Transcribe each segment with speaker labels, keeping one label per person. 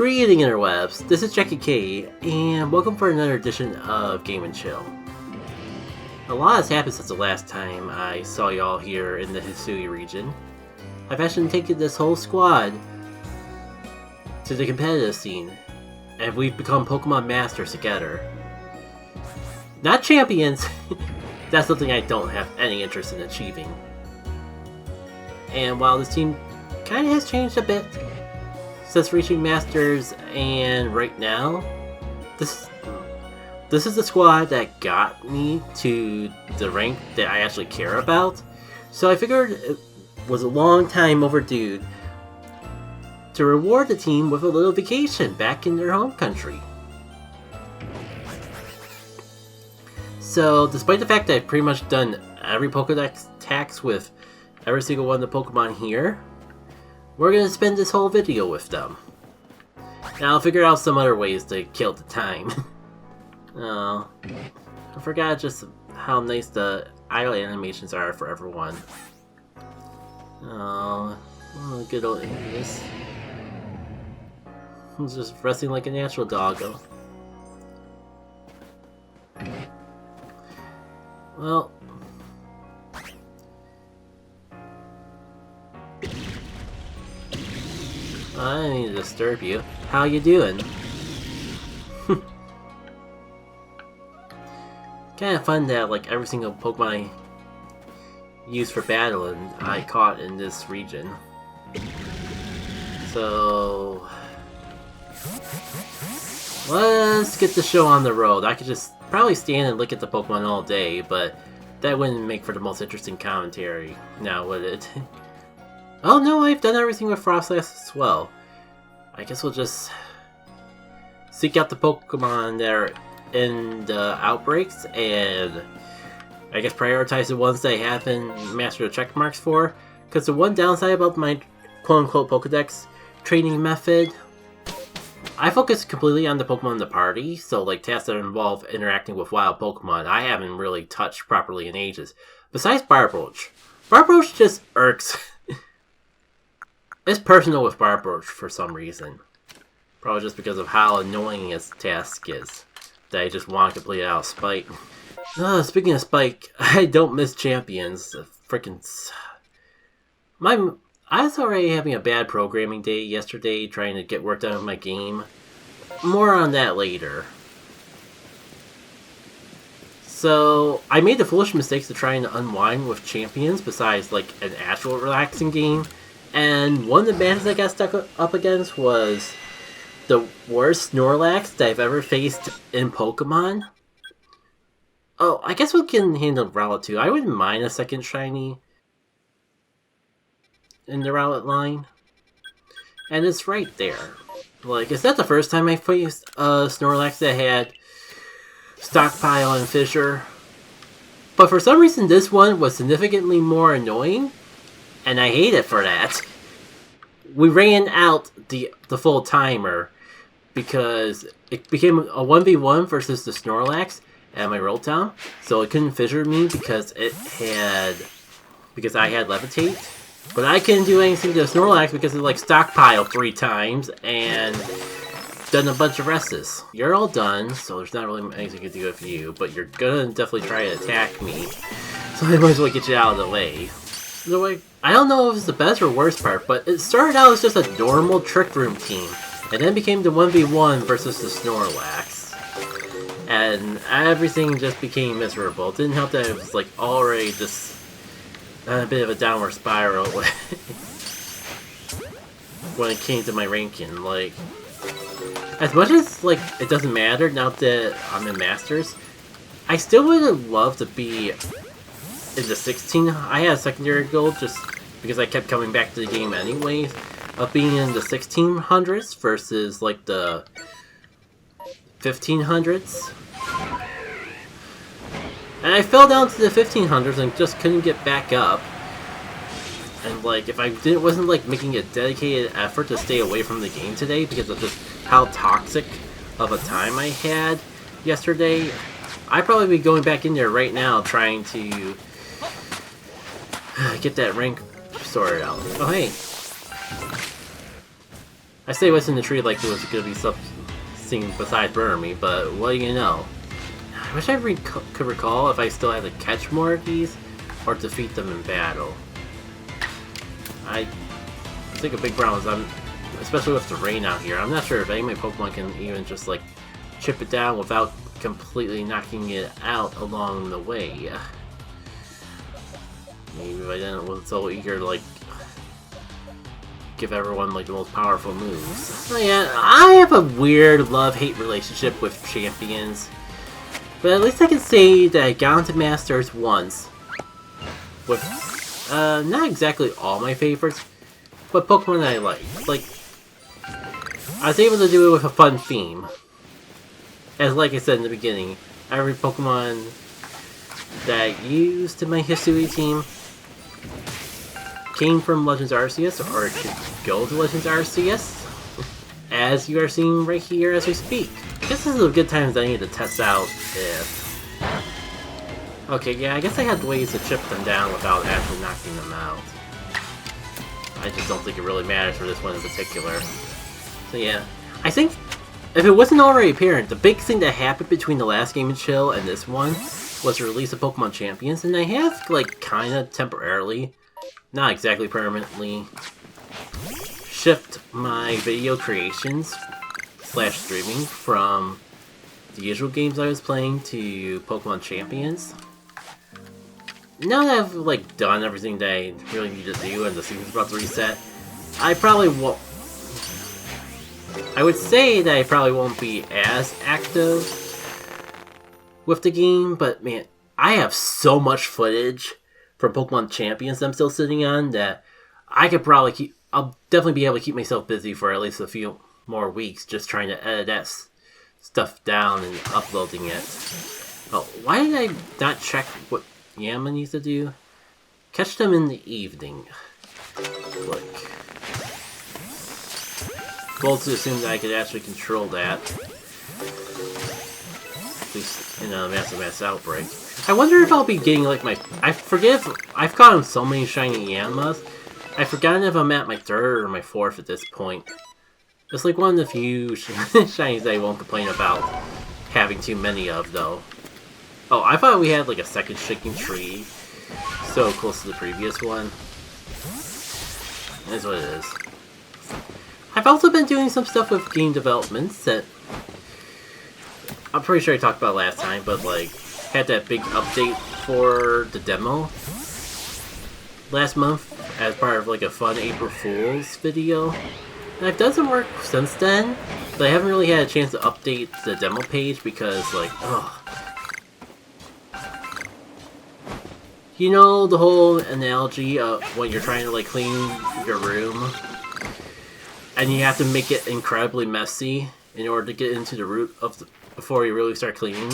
Speaker 1: Greeting interwebs, this is Jackie K, and welcome for another edition of Game and Chill. A lot has happened since the last time I saw y'all here in the Hisui region. I've actually taken this whole squad to the competitive scene, and we've become Pokemon Masters together. Not champions, that's something I don't have any interest in achieving. And while this team kinda has changed a bit since reaching Masters, and right now, this is the squad that got me to the rank that I actually care about. So I figured it was a long time overdue to reward the team with a little vacation back in their home country. So despite the fact that I've pretty much done every Pokedex tax with every single one of the Pokemon here, we're going to spend this whole video with them. Now I'll figure out some other ways to kill the time. Oh, I forgot just how nice the idle animations are for everyone. Oh, good old English. He's just resting like a natural doggo. Well, I didn't mean to disturb you. How you doing? Kinda fun that like every single Pokemon I use for battling I caught in this region. So let's get the show on the road. I could just probably stand and look at the Pokemon all day, but that wouldn't make for the most interesting commentary, now would it? Oh no, I've done everything with Frostlass as well. I guess we'll just seek out the Pokemon that are in the outbreaks, and I guess prioritize the ones that I haven't mastered the check marks for. Because the one downside about my quote-unquote Pokedex training method, I focus completely on the Pokemon in the party, so like tasks that involve interacting with wild Pokemon, I haven't really touched properly in ages. Besides Barbroach. Barbroach just irks. It's personal with Barbroach for some reason. Probably just because of how annoying his task is. That I just want to complete it out of spite. Speaking of spite, I don't miss champions. Freaking... I was already having a bad programming day yesterday, trying to get work done with my game. More on that later. So, I made the foolish mistakes of trying to unwind with champions besides like an actual relaxing game. And one of the battles I got stuck up against was the worst Snorlax that I've ever faced in Pokemon. Oh, I guess we can handle Rowlet too. I wouldn't mind a second shiny in the Rowlet line. And it's right there. Like, it's not the first time I faced a Snorlax that had Stockpile and Fissure. But for some reason this one was significantly more annoying. And I hate it for that. We ran out the full timer because it became a 1v1 versus the Snorlax at my roll town. So it couldn't fissure me because I had Levitate. But I couldn't do anything to the Snorlax because it like stockpiled 3 times and done a bunch of rests. You're all done, so there's not really anything to do with you, but you're gonna definitely try to attack me. So I might as well get you out of the way. I don't know if it's the best or worst part, but it started out as just a normal Trick Room team, and then became the 1v1 versus the Snorlax. And everything just became miserable. It didn't help that it was like already just a bit of a downward spiral when it came to my ranking. Like, as much as like it doesn't matter now that I'm in Masters, I still would have loved to be in the 16, I had a secondary goal just because I kept coming back to the game anyways, of being in the 1600s versus like the 1500s. And I fell down to the 1500s and just couldn't get back up. And like, if I wasn't like making a dedicated effort to stay away from the game today because of just how toxic of a time I had yesterday, I'd probably be going back in there right now trying to get that rank sorted out. Oh hey, I stayed within the tree like it was gonna be something besides burn me, but what do you know? I wish I could recall if I still had to catch more of these or defeat them in battle. I think a big problem is especially with the rain out here, I'm not sure if any of my Pokemon can even just like chip it down without completely knocking it out along the way. Maybe if I wasn't so eager to like give everyone like the most powerful moves. So yeah, I have a weird love-hate relationship with champions. But at least I can say that I got into Masters once. With not exactly all my favorites, but Pokemon that I like. Like, I was able to do it with a fun theme. As like I said in the beginning, every Pokemon that I used in my Hisui team came from Legends Arceus, or it should go to Legends Arceus, as you are seeing right here as we speak. I guess this is a good time that I need to test out if... Okay, yeah, I guess I had ways to chip them down without actually knocking them out. I just don't think it really matters for this one in particular. So yeah, I think if it wasn't already apparent, the big thing that happened between the last Game & Chill and this one was the release of Pokemon Champions, and I have, like, kinda temporarily, not exactly permanently, shift my video creations / streaming from the usual games I was playing to Pokemon Champions. Now that I've, like, done everything that I really need to do and the season's about to reset, I probably won't... I would say that I probably won't be as active with the game, but man, I have so much footage from Pokemon Champions I'm still sitting on that I could probably I'll definitely be able to keep myself busy for at least a few more weeks just trying to edit that stuff down and uploading it. Oh, why did I not check what Yama needs to do? Catch them in the evening. Look. Bold to assume that I could actually control that. At least in a mass outbreak. I wonder if I'll be getting like my... I forget if... I've gotten so many shiny Yamas. I've forgotten if I'm at my 3rd or my 4th at this point. It's like one of the few shinies I won't complain about having too many of, though. Oh, I thought we had like a second shaking tree so close to the previous one. That's what it is. I've also been doing some stuff with game developments that I'm pretty sure I talked about last time, but like had that big update for the demo last month as part of like a fun April Fool's video. And I've done some work since then, but I haven't really had a chance to update the demo page because like, ugh. You know the whole analogy of when you're trying to like clean your room and you have to make it incredibly messy in order to get into the root of the, before you really start cleaning,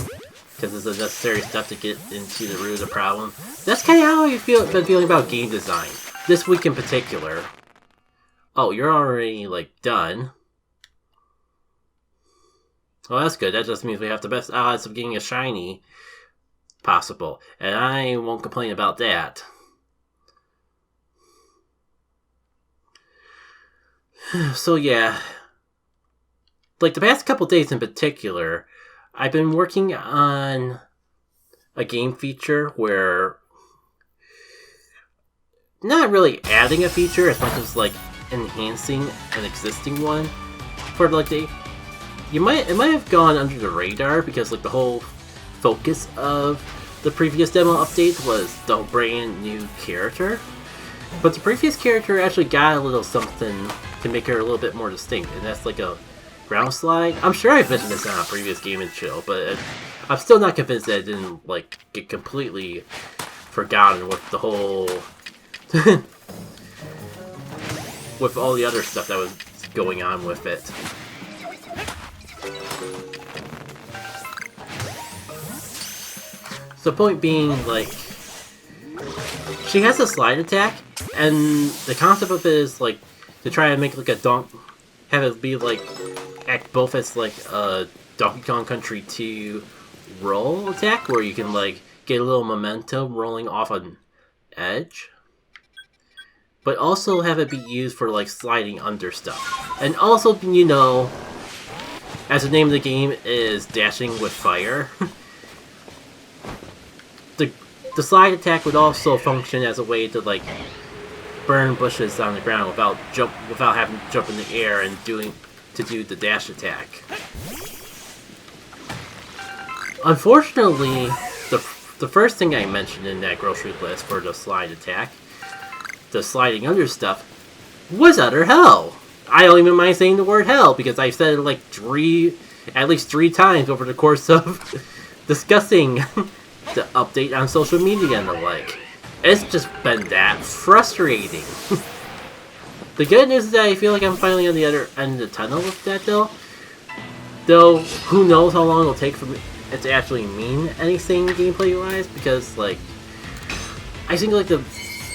Speaker 1: because it's a necessary step to get into the root of the problem. That's kind of how I've been feeling about game design this week in particular. Oh, you're already like done. Well, that's good. That just means we have the best odds of getting a shiny possible, and I won't complain about that. So yeah, like the past couple days in particular, I've been working on a game feature where not really adding a feature as much as like enhancing an existing one. For like it might have gone under the radar because like the whole focus of the previous demo update was the brand new character. But the previous character actually got a little something to make her a little bit more distinct, and that's like a ground slide. I'm sure I've mentioned this on a previous Game & Chill, but I'm still not convinced that it didn't like get completely forgotten with the whole... with all the other stuff that was going on with it. So point being, like, she has a slide attack, and the concept of it is like to try and make like a have it be like act both as like a Donkey Kong Country 2 roll attack where you can like get a little momentum rolling off an edge, but also have it be used for like sliding under stuff. And also, you know, as the name of the game is dashing with fire, the slide attack would also function as a way to like burn bushes on the ground without having to jump in the air and do the dash attack. Unfortunately, the first thing I mentioned in that grocery list for the slide attack, the sliding under stuff, was utter hell. I don't even mind saying the word hell because I've said it like at least three times over the course of discussing the update on social media and the like. It's just been that frustrating. The good news is that I feel like I'm finally on the other end of the tunnel with that though. Though, who knows how long it'll take for it to actually mean anything gameplay-wise, because like, I think like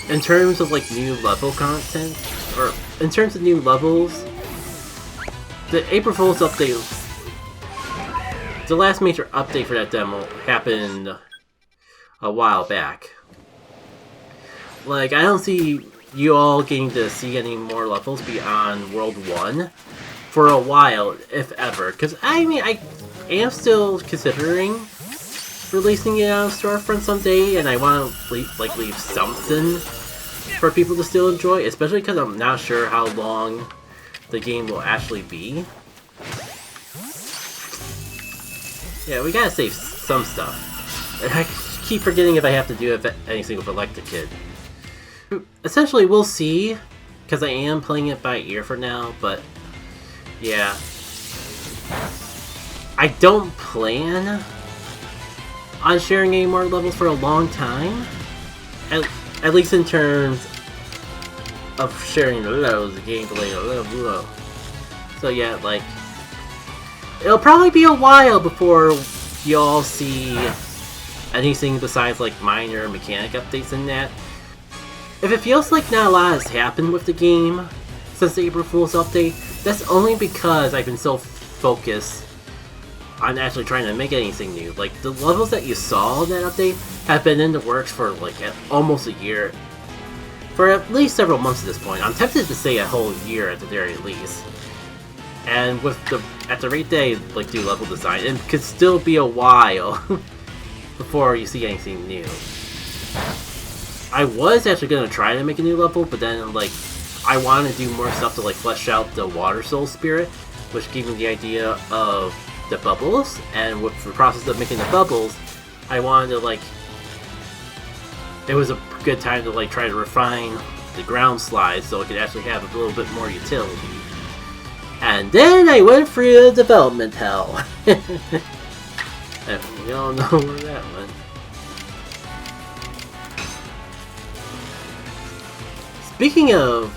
Speaker 1: in terms of like new level content, or in terms of new levels, the April Fool's update, the last major update for that demo happened a while back. Like, I don't see you all getting to see any more levels beyond World 1 for a while, if ever. Because, I mean, I am still considering releasing it on Storefront someday, and I want to leave something for people to still enjoy, especially because I'm not sure how long the game will actually be. Yeah, we gotta save some stuff. I keep forgetting if I have to do anything with Electric Kid. Essentially, we'll see, because I am playing it by ear for now, but yeah. I don't plan on sharing any more levels for a long time, at least in terms of sharing the gameplay. So yeah, like, it'll probably be a while before y'all see anything besides like minor mechanic updates in that. If it feels like not a lot has happened with the game since the April Fool's update, that's only because I've been so focused on actually trying to make anything new. Like, the levels that you saw in that update have been in the works for like almost a year. For at least several months at this point. I'm tempted to say a whole year at the very least. And at the rate they like do level design, it could still be a while before you see anything new. I was actually gonna try to make a new level, but then like I want to do more stuff to like flesh out the Water Soul Spirit, which gave me the idea of the bubbles. And with the process of making the bubbles, I wanted to like, it was a good time to like try to refine the ground slide so it could actually have a little bit more utility. And then I went through the development hell. And we all know where that went. Speaking of,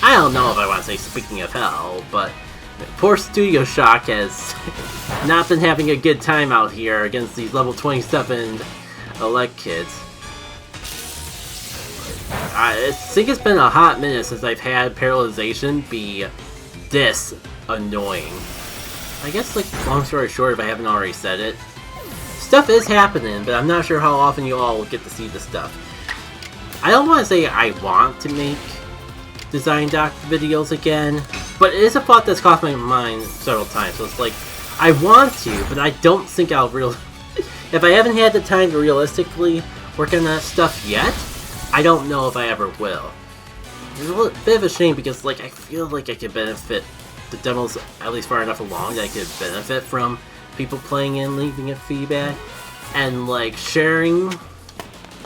Speaker 1: I don't know if I want to say speaking of hell, but poor Studio Shock has not been having a good time out here against these level 27 elect kids. I think it's been a hot minute since I've had Paralyzation be this annoying. I guess, like, long story short, if I haven't already said it, stuff is happening, but I'm not sure how often you all will get to see this stuff. I don't want to say I want to make design doc videos again, but it is a thought that's crossed my mind several times, so it's like, I want to, but I don't think I'll if I haven't had the time to realistically work on that stuff yet, I don't know if I ever will. It's a bit of a shame because, like, I feel like I could benefit, the demo's at least far enough along that I could benefit from people playing and leaving a feedback, and, like, sharing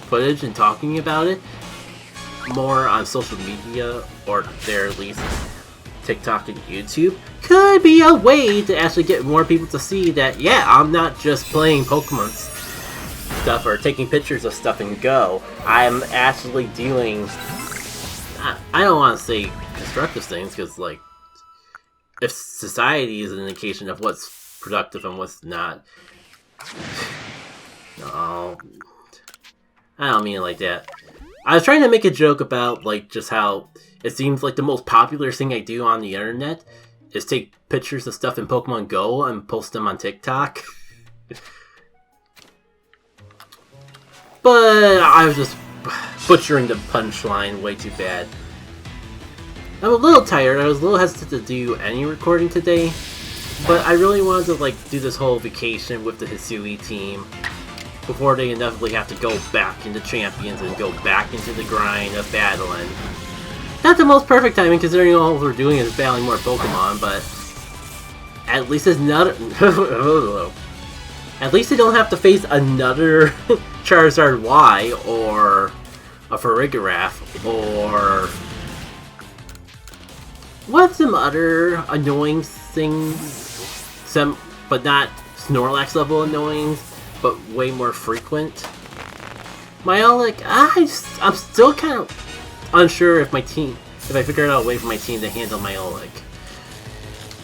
Speaker 1: footage and talking about it more on social media, or there at least TikTok and YouTube, could be a way to actually get more people to see that, yeah, I'm not just playing Pokemon stuff or taking pictures of stuff and go. I'm actually doing, I don't want to say constructive things, because, like, if society is an indication of what's productive and what's not, no, I don't mean it like that. I was trying to make a joke about, like, just how it seems like the most popular thing I do on the internet is take pictures of stuff in Pokemon Go and post them on TikTok. But I was just butchering the punchline way too bad. I'm a little tired. I was a little hesitant to do any recording today, but I really wanted to like do this whole vacation with the Hisui team before they inevitably have to go back into Champions and go back into the grind of battling. Not the most perfect timing considering all we're doing is battling more Pokemon, but at least it's not. At least they don't have to face another Charizard Y or a Farigiraf or what's some other annoying things, but not Snorlax level annoying, but way more frequent. I'm still kind of unsure if I figured out a way for my team to handle Miolic.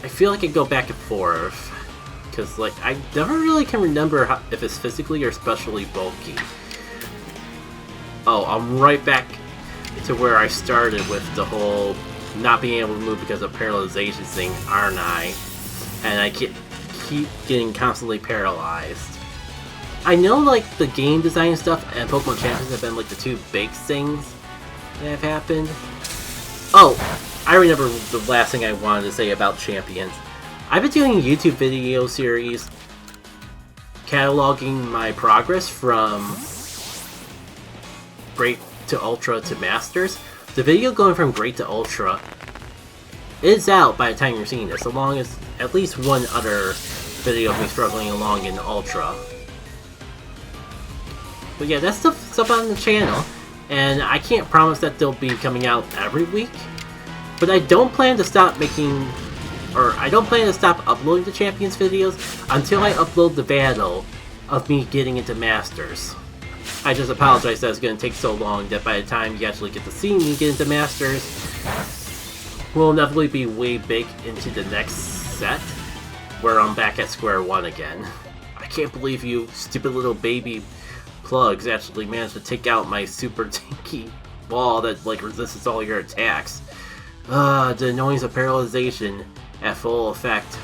Speaker 1: I feel like I go back and forth, because like I never really can remember if it's physically or specially bulky. Oh, I'm right back to where I started with the whole not being able to move because of paralyzation thing, aren't I? And I keep getting constantly paralyzed. I know like the game design stuff and Pokemon Champions have been like the two big things that have happened. Oh, I remember the last thing I wanted to say about Champions. I've been doing a YouTube video series cataloging my progress from Great to Ultra to Masters. The video going from Great to Ultra is out by the time you're seeing this, along as at least one other video of me struggling along in Ultra. But yeah, that's stuff on the channel, and I can't promise that they'll be coming out every week, but I don't plan to stop uploading the Champions videos until I upload the battle of me getting into Masters. I just apologize that it's going to take so long that by the time you actually get to see me get into Masters, we'll inevitably be way big into the next set, where I'm back at square one again. I can't believe you stupid little baby plugs actually managed to take out my super tanky ball that like resists all your attacks. The annoyance of paralyzation at full effect.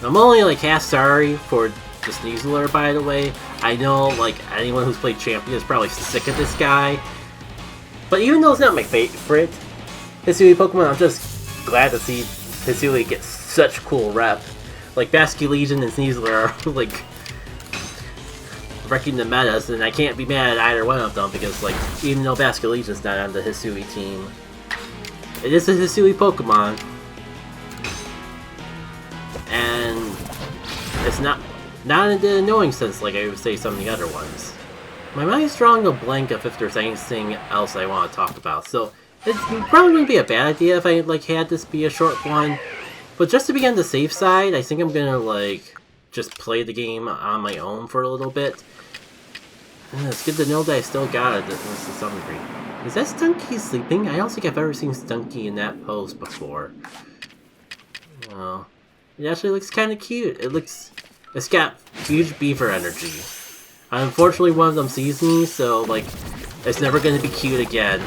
Speaker 1: I'm only like half sorry for the Sneasler, by the way. I know like anyone who's played Champion is probably sick of this guy, but even though it's not my favorite Hisui Pokemon, I'm just glad to see Hisui get such cool rep. Like Basculegion and Sneasler are like wrecking the metas, and I can't be mad at either one of them because like even though Basculegion's not on the Hisui team, it is a Hisui Pokemon. And it's not in the annoying sense like I would say some of the other ones. My mind's drawing a blank of if there's anything else I want to talk about, so it's probably wouldn't be a bad idea if I like had this be a short one. But just to be on the safe side, I think I'm gonna like just play the game on my own for a little bit. It's good to know that I still got it to some degree. Is that Stunky sleeping? I don't think I've ever seen Stunky in that pose before. Well, it actually looks kind of cute. It's got huge beaver energy. Unfortunately, one of them sees me, so like, it's never going to be cute again.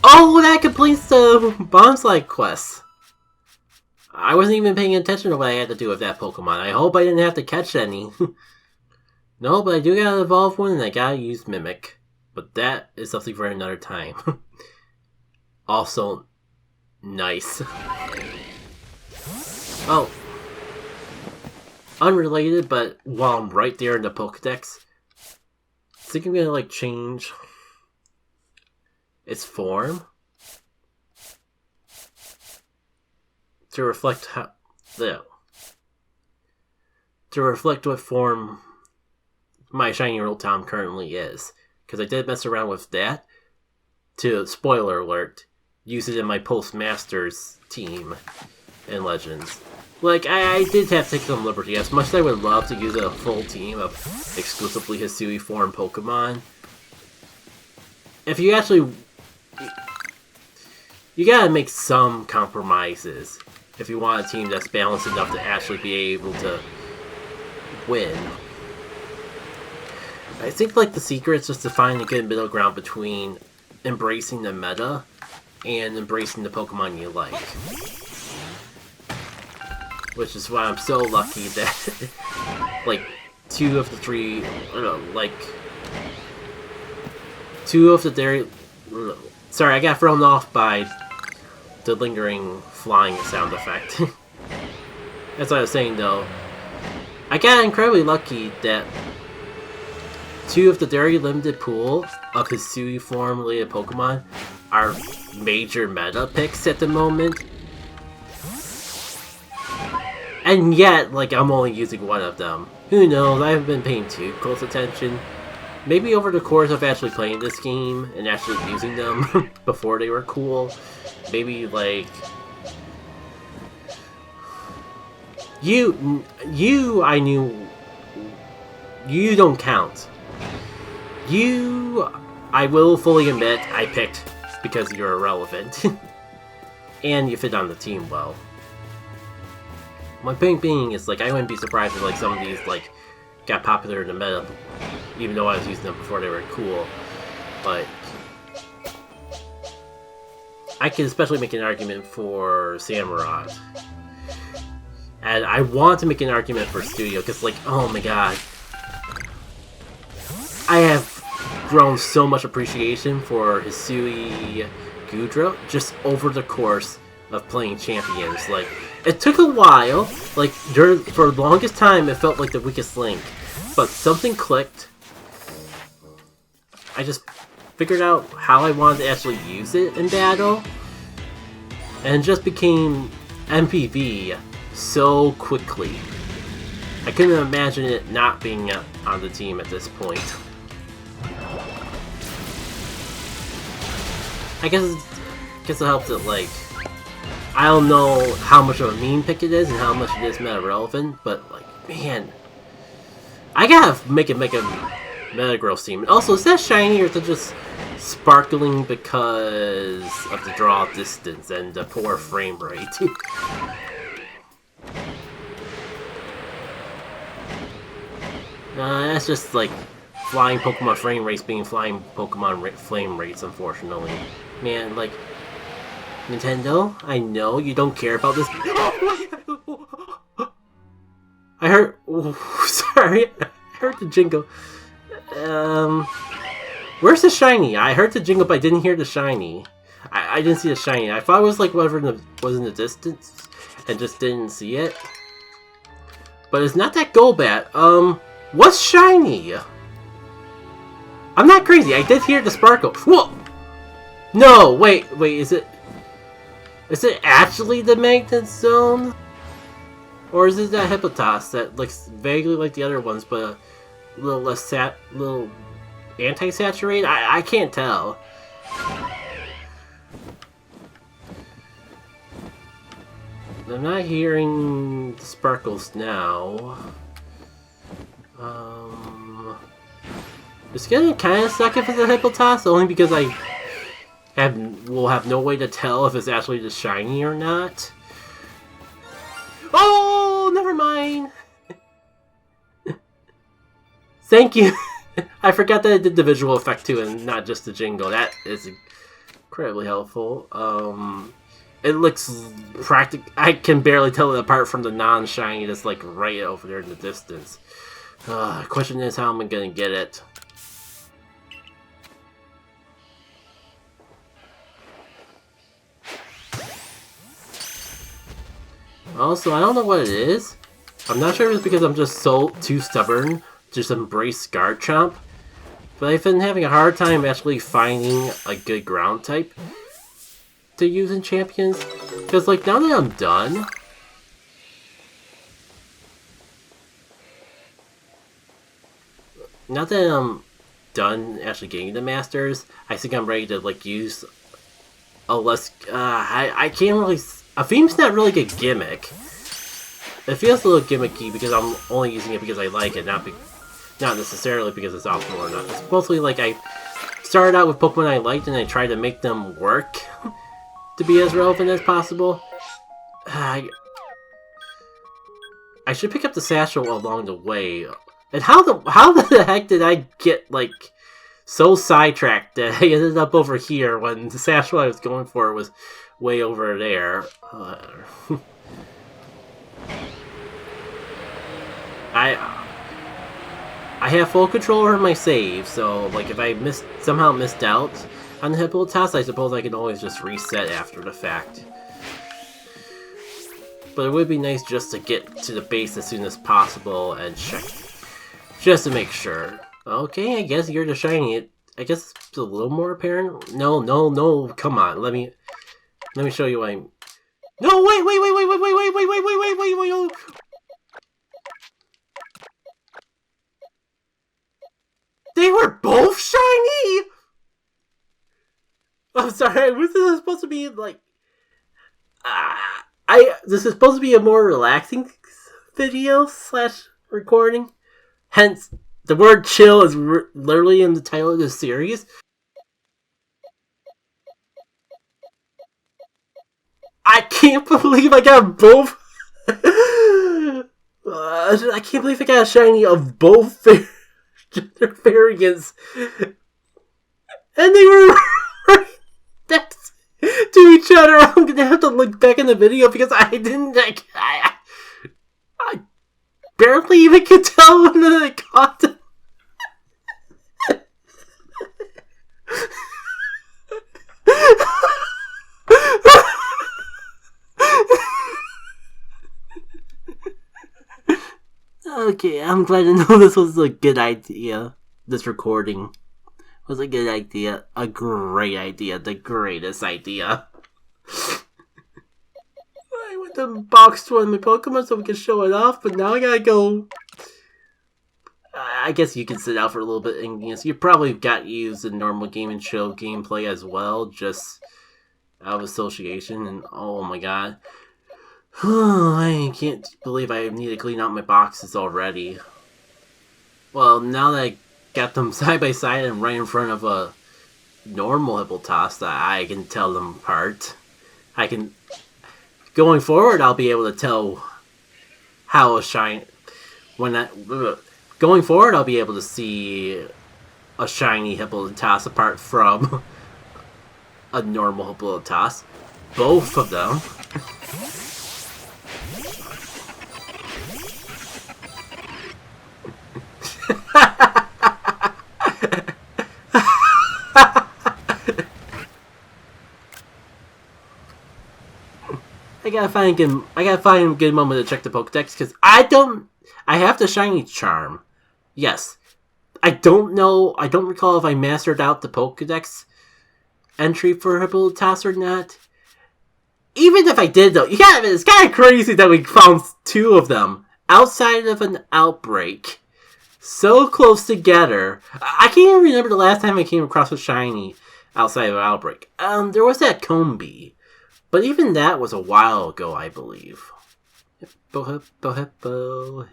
Speaker 1: Oh, that completes the Bonsai quest. I wasn't even paying attention to what I had to do with that Pokemon. I hope I didn't have to catch any. No, but I do gotta evolve one, and I gotta use Mimic. But that is something for another time. Also, nice. Oh. Unrelated, but while I'm right there in the Pokedex, I think I'm gonna like change its form to reflect what form my shiny Rotom currently is, because I did mess around with that to, spoiler alert, use it in my post-Masters team in Legends. Like, I did have to take some liberty. As much as I would love to use a full team of exclusively Hisui form Pokemon, if you actually... you gotta make some compromises if you want a team that's balanced enough to actually be able to win. I think like the secret is just to find a good middle ground between embracing the meta and embracing the Pokemon you like. Which is why I'm so lucky that like 2 of the 3, like 2 of the dairy... Sorry, I got thrown off by the lingering flying sound effect. That's what I was saying, though. I got incredibly lucky that 2 of the very limited pool of Hisui form-related Pokemon are major meta picks at the moment. And yet, like, I'm only using 1 of them. Who knows, I haven't been paying too close attention. Maybe over the course of actually playing this game and actually using them before they were cool. Maybe, like... I knew... You don't count. I will fully admit, I picked because you're irrelevant. And you fit on the team well. My point being is, like, I wouldn't be surprised if, like, some of these, like, got popular in the meta, even though I was using them before they were cool. But I can especially make an argument for Samurott. And I want to make an argument for Studio, because, like, oh my god. I have grown so much appreciation for Hisui Gudra just over the course of playing champions. Like, it took a while. Like, for the longest time, it felt like the weakest link. But something clicked. I just figured out how I wanted to actually use it in battle. And it just became MPV so quickly. I couldn't imagine it not being on the team at this point. I guess it helps that, like, I don't know how much of a meme pick it is and how much it is meta relevant, but, like, man, I gotta make a Metagross team. Also, is that shiny or is it just sparkling because of the draw distance and the poor frame rate? That's just like flying Pokemon frame rates being flying Pokemon flame rates, unfortunately. Man, like, Nintendo, I know you don't care about this. I heard. Sorry, I heard the jingle. Where's the shiny? I heard the jingle, but I didn't hear the shiny. I didn't see the shiny. I thought it was like whatever was in the distance, and just didn't see it. But it's not that Golbat. What's shiny? I'm not crazy. I did hear the sparkle. Whoa! No, wait, is it actually the Magnet Zone? Or is it that Hippotas that looks vaguely like the other ones, but a little less little anti-saturated? I can't tell. I'm not hearing the sparkles now. It's gonna kind of suck if it's a Hippotas, only because I will have no way to tell if it's actually the shiny or not. Oh, never mind. Thank you. I forgot that it did the visual effect too, and not just the jingle. That is incredibly helpful. It looks practical. I can barely tell it apart from the non-shiny that's like right over there in the distance. Question is, how am I gonna get it? Also, I don't know what it is. I'm not sure if it's because I'm just too stubborn to just embrace Garchomp, but I've been having a hard time actually finding a good ground type to use in champions. Because, like, now that I'm done, actually getting the Masters, I think I'm ready to, like, use a less, I can't really, a theme's not really a good gimmick. It feels a little gimmicky because I'm only using it because I like it, not necessarily because it's optimal or not. It's mostly like I started out with Pokemon I liked and I tried to make them work to be as relevant as possible. I should pick up the Satchel along the way. And how the heck did I get, like, so sidetracked that I ended up over here when the Satchel I was going for was way over there? I have full control over my save, so like if I somehow missed out on the Hippopotas, I suppose I can always just reset after the fact. But it would be nice just to get to the base as soon as possible and check, just to make sure. Okay, I guess you're the shiny. I guess it's a little more apparent. No, come on, let me show you what I'm. No, wait. They were both shiny? I'm sorry, was this supposed to be like... this is supposed to be a more relaxing video / recording. Hence, the word chill is literally in the title of this series. I can't believe I got both... I can't believe I got a shiny of both variants. And they were right next to each other. I'm gonna have to look back in the video because I didn't. I barely even could tell when I caught them. Okay, I'm glad to know this was a good idea. This recording was a good idea. A great idea. The greatest idea. I went to box one of my Pokemon so we could show it off, but now I gotta go. I guess you can sit out for a little bit, and yes, you probably got used in normal game and chill gameplay as well, just out of association, and oh my god. I can't believe I need to clean out my boxes already. Well, now that I got them side by side and right in front of a normal Hippopotas, I can tell them apart. Going forward, I'll be able to tell how a shiny... Going forward, I'll be able to see a shiny Hippopotas apart from a normal Hippopotas. Both of them. I gotta find a good moment to check the Pokedex because I have the shiny charm. Yes. I don't recall if I mastered out the Pokedex entry for Hippopotas or not. Even if I did though, it's kinda crazy that we found two of them outside of an outbreak. So close together. I can't even remember the last time I came across a shiny outside of an outbreak. There was that Combee. But even that was a while ago, I believe. Hippo.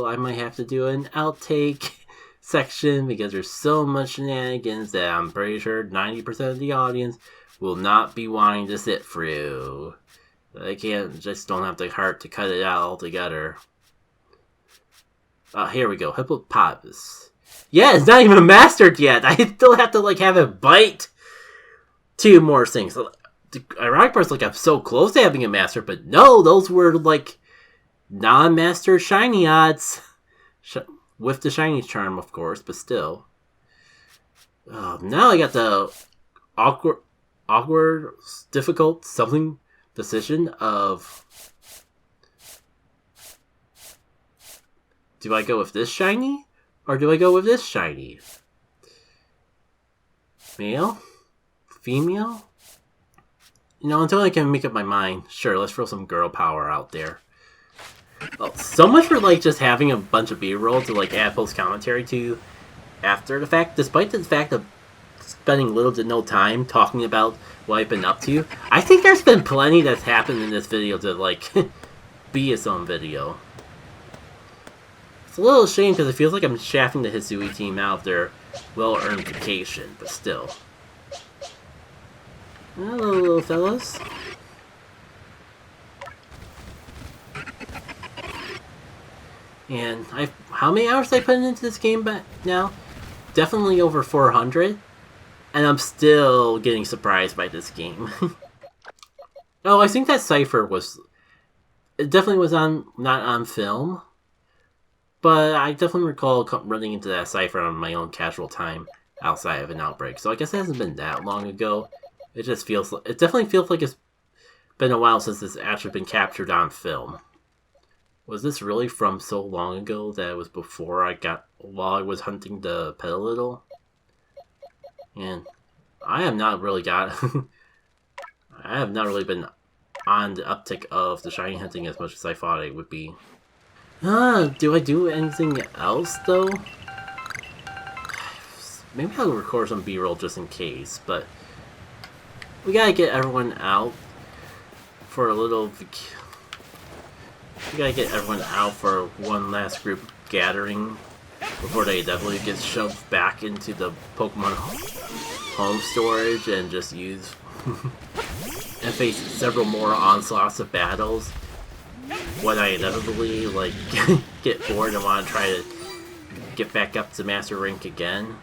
Speaker 1: I might have to do an outtake section because there's so much shenanigans that I'm pretty sure 90% of the audience will not be wanting to sit through. They just don't have the heart to cut it out altogether. Here we go. Hippopotas. Yeah, it's not even mastered yet. I still have to have it bite. Two more things. The ironic part is I'm so close to having it mastered, but no, those were non-mastered shiny odds. With the shiny charm, of course, but still. Now I got the awkward, difficult decision of... Do I go with this shiny? Or do I go with this shiny? Male? Female? Until I can make up my mind. Sure, let's throw some girl power out there. Oh, so much for just having a bunch of B-roll to add post commentary to after the fact, despite the fact of spending little to no time talking about what I've been up to. I think there's been plenty that's happened in this video to be its own video. It's a little shame because it feels like I'm shafting the Hisui team out of their well-earned vacation, but still. Hello, little fellas. And how many hours did I put into this game now? Definitely over 400. And I'm still getting surprised by this game. Oh, I think that Cypher it definitely was not on film. But I definitely recall running into that cipher on my own casual time outside of an outbreak. So I guess it hasn't been that long ago. It definitely feels like it's been a while since it's actually been captured on film. Was this really from so long ago that it was while I was hunting the Pedalittle? And I have not really been on the uptick of the shiny hunting as much as I thought it would be. Do I do anything else though? Maybe I'll record some B-roll just in case, but we gotta get everyone out for a little. We gotta get everyone out for one last group gathering before they definitely get shoved back into the Pokemon home storage and just use and face several more onslaughts of battles when I inevitably get bored and want to try to get back up to Master Rank again.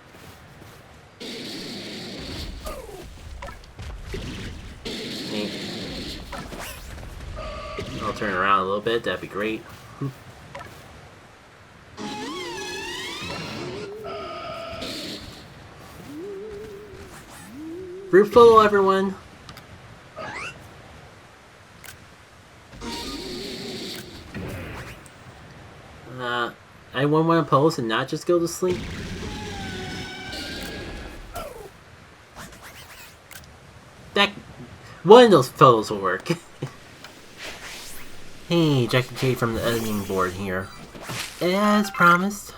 Speaker 1: I'll turn around a little bit, that'd be great. Group photo, everyone! Anyone want to pose and not just go to sleep? One of those photos will work. Hey, Jackie K from the editing board here. As promised,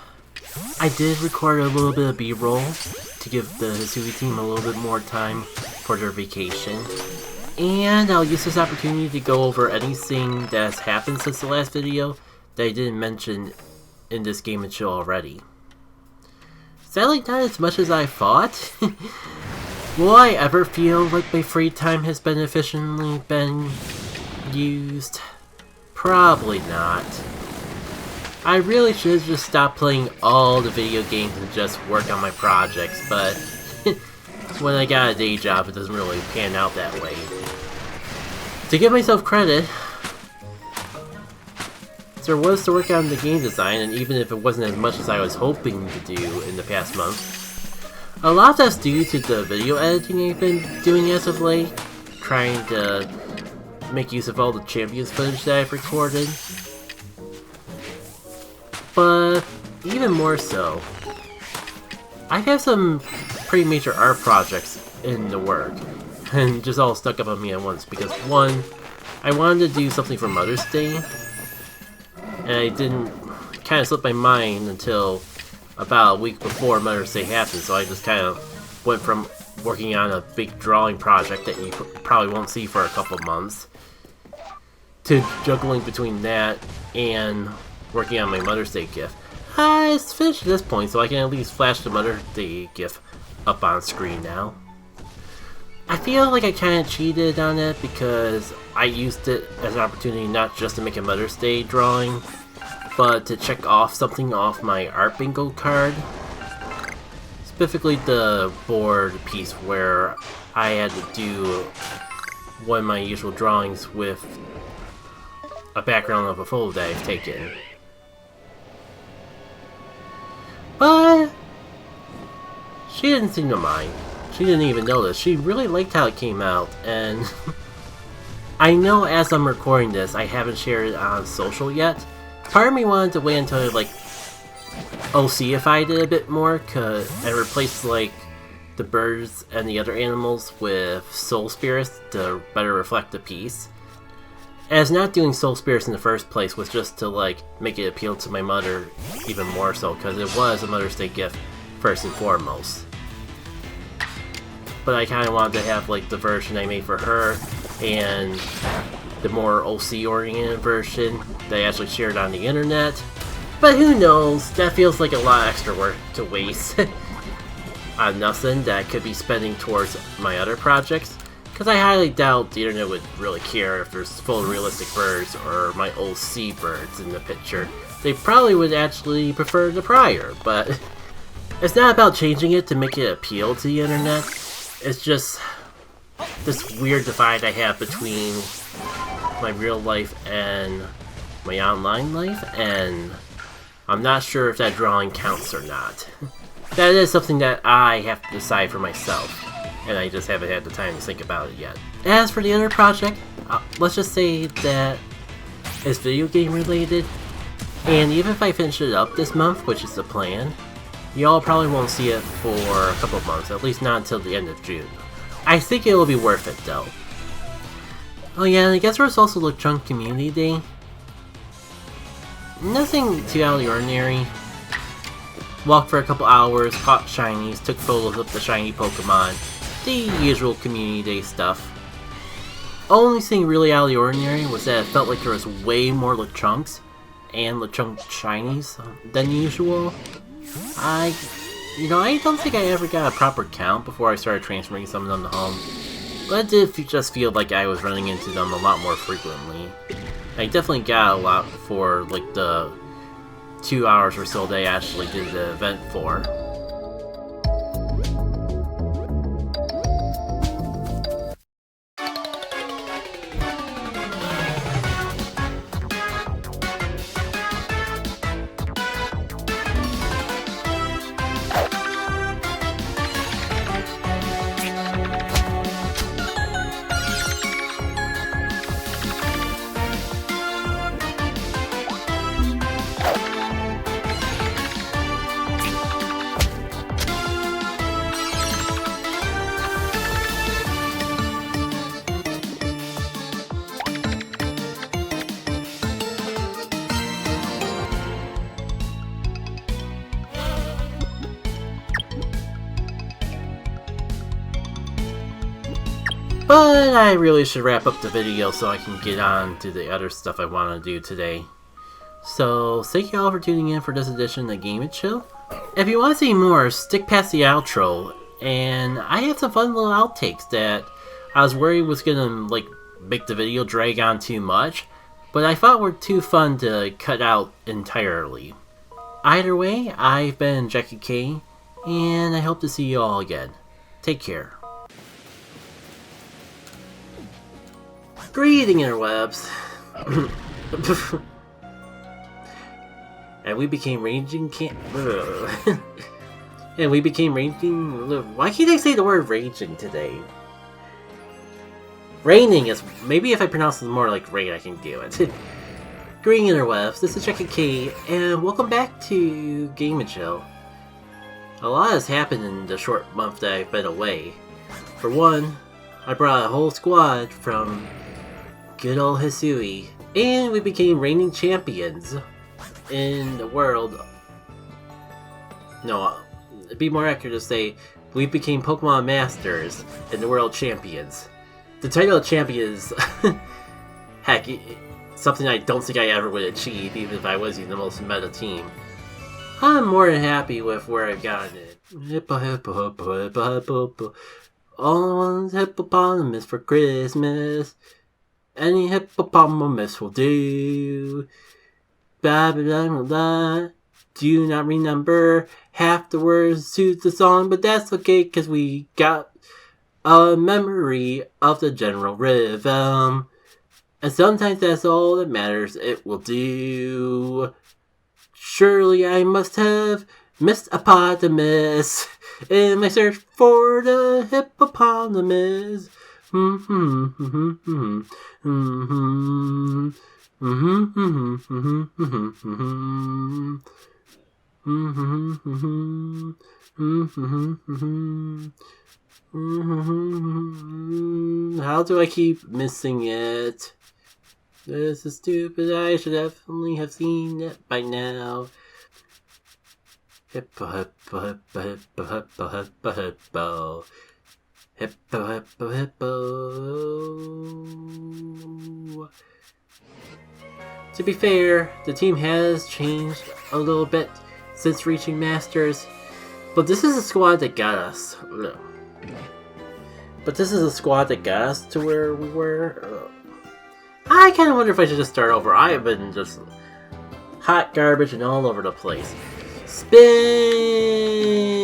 Speaker 1: I did record a little bit of B-roll to give the Hisui team a little bit more time for their vacation. And I'll use this opportunity to go over anything that's happened since the last video that I didn't mention in this game and show already. Sadly, not as much as I thought. Will I ever feel like my free time has been efficiently used? Probably not. I really should just stop playing all the video games and just work on my projects, but when I got a day job, it doesn't really pan out that way. To give myself credit, there was to work on the game design, and even if it wasn't as much as I was hoping to do in the past month, a lot of that's due to the video editing I've been doing as of late, trying to make use of all the Champions footage that I've recorded. But even more so, I have some pretty major art projects in the work, and just all stuck up on me at once, because one, I wanted to do something for Mother's Day, and I didn't kind of slip my mind until about a week before Mother's Day happened, so I just kind of went from working on a big drawing project that you probably won't see for a couple months to juggling between that and working on my Mother's Day GIF. It's finished at this point, so I can at least flash the Mother's Day GIF up on screen now. I feel like I kind of cheated on it because I used it as an opportunity not just to make a Mother's Day drawing, but to check off something off my art bingo card. Specifically the board piece where I had to do one of my usual drawings with a background of a photo that I've taken. But she didn't seem to mind. She didn't even notice. She really liked how it came out, and I know as I'm recording this, I haven't shared it on social yet. Part of me wanted to wait until see if I did a bit more, and replace the birds and the other animals with soul spirits to better reflect the piece. As not doing soul spirits in the first place was just to make it appeal to my mother even more so, because it was a Mother's Day gift first and foremost. But I kind of wanted to have the version I made for her and the more OC oriented version that I actually shared on the internet. But who knows, that feels like a lot of extra work to waste on nothing that I could be spending towards my other projects. Because I highly doubt the internet would really care if there's photorealistic birds or my OC birds in the picture. They probably would actually prefer the prior, but it's not about changing it to make it appeal to the internet. It's just this weird divide I have between my real life and my online life, and I'm not sure if that drawing counts or not. That is something that I have to decide for myself, and I just haven't had the time to think about it yet. As for the other project, let's just say that it's video game related, and even if I finish it up this month, which is the plan, y'all probably won't see it for a couple of months, at least not until the end of June. I think it will be worth it though. Oh yeah, and I guess there's also Lechonk Community Day. Nothing too out of the ordinary. Walked for a couple hours, caught shinies, took photos of the shiny Pokemon. The usual Community Day stuff. Only thing really out of the ordinary was that it felt like there was way more Lechonks and Lechonk shinies than usual. I don't think I ever got a proper count before I started transferring some of them to home. But it did just feel like I was running into them a lot more frequently. I definitely got a lot for like the 2 hours or so they actually did the event for. But I really should wrap up the video so I can get on to the other stuff I want to do today. So, thank you all for tuning in for this edition of Game & Chill. If you want to see more, stick past the outro, and I have some fun little outtakes that I was worried was gonna like make the video drag on too much, but I thought were too fun to cut out entirely. Either way, I've been Jackie K, and I hope to see you all again. Take care. Greeting interwebs. And we became raging and we became raging. Why can't I say the word raging today? Raining is maybe if I pronounce it more like rain, I can do it. Greeting interwebs. This is Jackie K, and welcome back to Game & Chill. A lot has happened in the short month that I've been away. For one, I brought a whole squad from good old Hisui, and we became reigning champions in the world. No, it'd be more accurate to say we became Pokemon Masters and the world champions. The title of champion is, heck, something I don't think I ever would achieve, even if I was in the most meta team. I'm more than happy with where I've gotten it. Hippo, hippo, hippo, hippo, hippo, hippo. All I want is hippopotamus for Christmas. Any hippopotamus will do. Blah, blah, blah, blah. Do not remember half the words to the song, but that's okay, cause we got a memory of the general rhythm. And sometimes that's all that matters, it will do. Surely I must have missed a hippopotamus in my search for the hippopotamus. How do I keep missing it? This is stupid. I should definitely have seen it by now. Hippo, hippo, hippo, hippo, hippo, hippo, hippo. Hippo, hippo, hippo. To be fair, the team has changed a little bit since reaching Masters, but this is a squad that got us. But this is a squad that got us to where we were. I kind of wonder if I should just start over. I have been just hot garbage and all over the place. Spin!